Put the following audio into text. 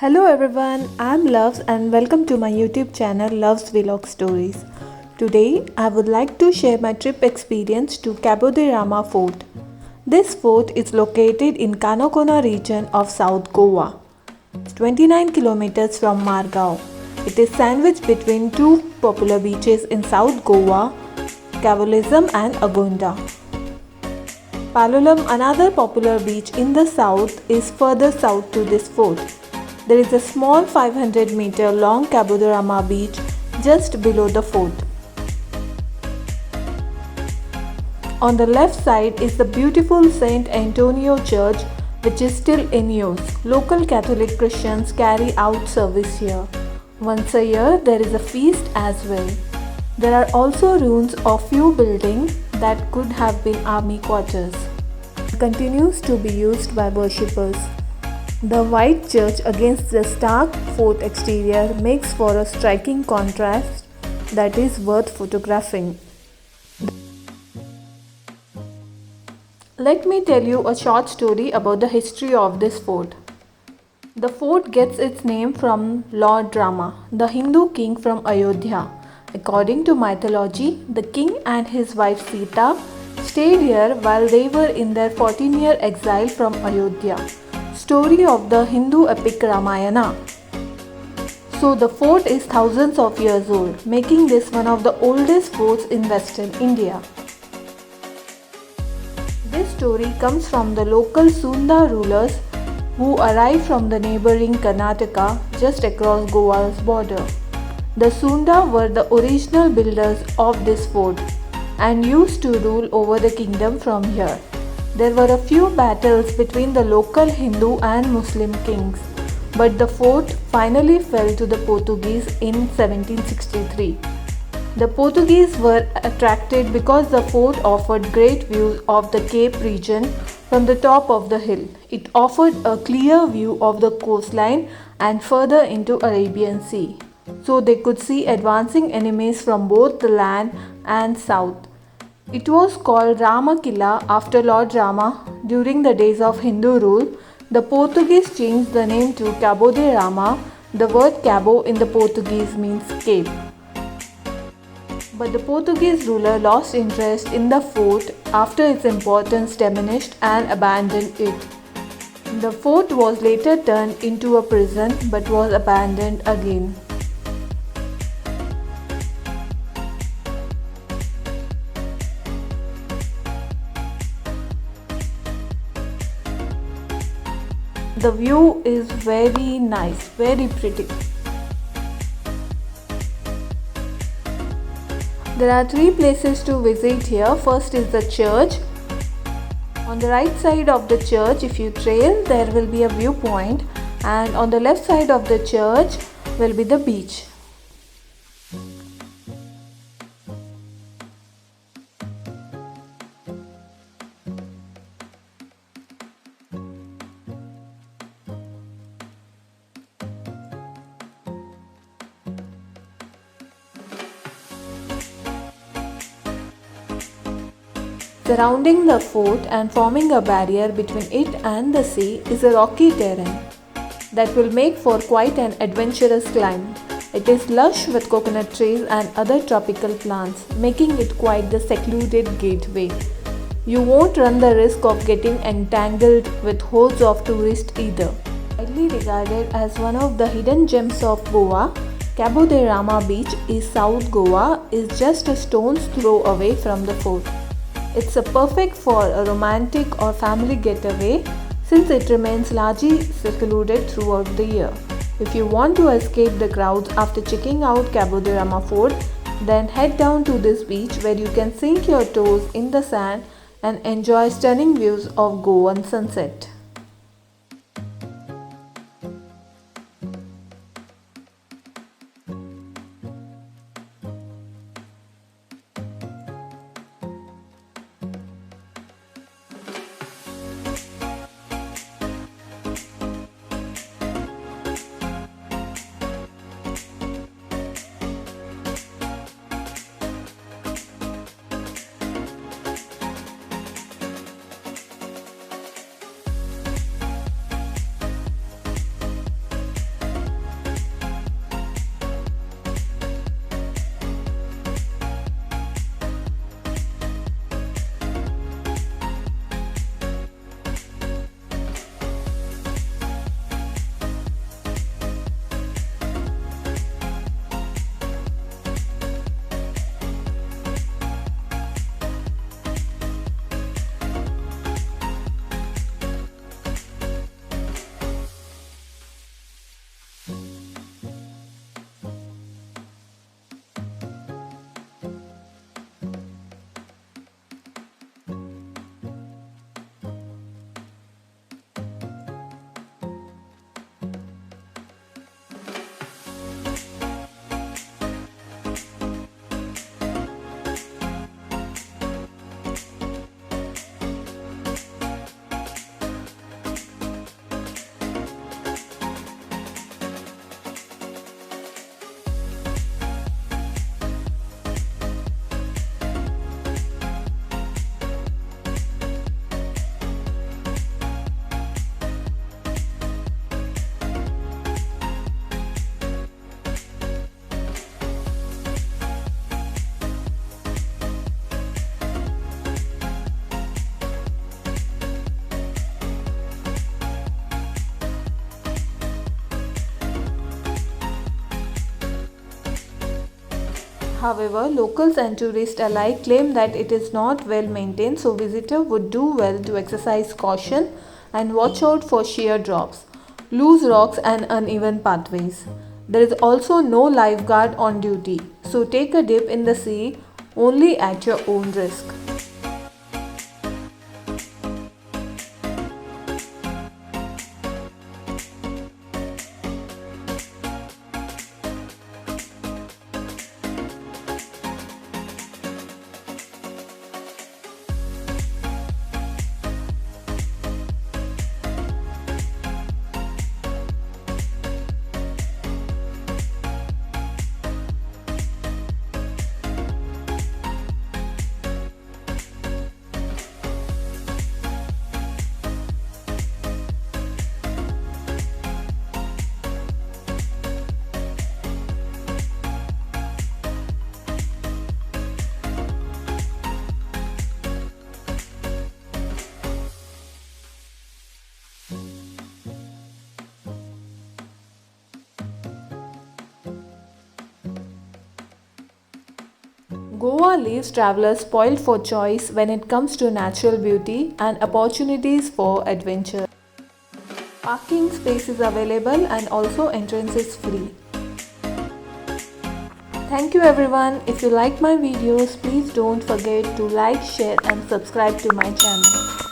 Hello everyone, I'm Loves and welcome to my YouTube channel Loves Vlog Stories. Today I would like to share my trip experience to Cabo de Rama Fort. This fort is located in Canocona region of South Goa. It's 29 kilometers from Margao. It is sandwiched between two popular beaches in South Goa, Cavolism and Agonda. Palolem, another popular beach in the south, is further south to this fort. There is a small 500-meter long Cabo de Rama beach just below the fort. On the left side is the beautiful Saint Antonio Church, which is still in use. Local Catholic Christians carry out service here. Once a year there is a feast as well. There are also ruins of few buildings that could have been army quarters. It continues to be used by worshippers. The white church against the stark fort exterior makes for a striking contrast that is worth photographing. Let me tell you a short story about the history of this fort. The fort gets its name from Lord Rama, the Hindu king from Ayodhya. According to mythology, the king and his wife Sita stayed here while they were in their 14-year exile from Ayodhya. Story of the Hindu epic Ramayana. So the fort is thousands of years old, making this one of the oldest forts in Western India. This story comes from the local Sunda rulers who arrived from the neighboring Karnataka just across Goa's border. The Sunda were the original builders of this fort and used to rule over the kingdom from here. There were a few battles between the local Hindu and Muslim kings, but the fort finally fell to the Portuguese in 1763. The Portuguese were attracted because the fort offered great views of the Cape region from the top of the hill. It offered a clear view of the coastline and further into Arabian Sea, so they could see advancing enemies from both the land and south. It was called Ramakilla after Lord Rama. During the days of Hindu rule, the Portuguese changed the name to Cabo de Rama. The word Cabo in the Portuguese means cape. But the Portuguese ruler lost interest in the fort after its importance diminished and abandoned it. The fort was later turned into a prison but was abandoned again. The view is very nice, very pretty. There are three places to visit here. First is the church. On the right side of the church, if you trail, there will be a viewpoint, and on the left side of the church will be the beach. Surrounding the fort and forming a barrier between it and the sea is a rocky terrain that will make for quite an adventurous climb. It is lush with coconut trees and other tropical plants, making it quite the secluded gateway. You won't run the risk of getting entangled with hordes of tourists either. Widely regarded as one of the hidden gems of Goa, Cabo de Rama Beach in South Goa is just a stone's throw away from the fort. It's a perfect for a romantic or family getaway since it remains largely secluded throughout the year. If you want to escape the crowds after checking out Cabo de Rama Fort, then head down to this beach where you can sink your toes in the sand and enjoy stunning views of Goan sunset. However, locals and tourists alike claim that it is not well maintained, so visitors would do well to exercise caution and watch out for sheer drops, loose rocks and uneven pathways. There is also no lifeguard on duty, so take a dip in the sea only at your own risk. Goa leaves travelers spoiled for choice when it comes to natural beauty and opportunities for adventure. Parking space is available and also entrance is free. Thank you everyone. If you like my videos, please don't forget to like, share and subscribe to my channel.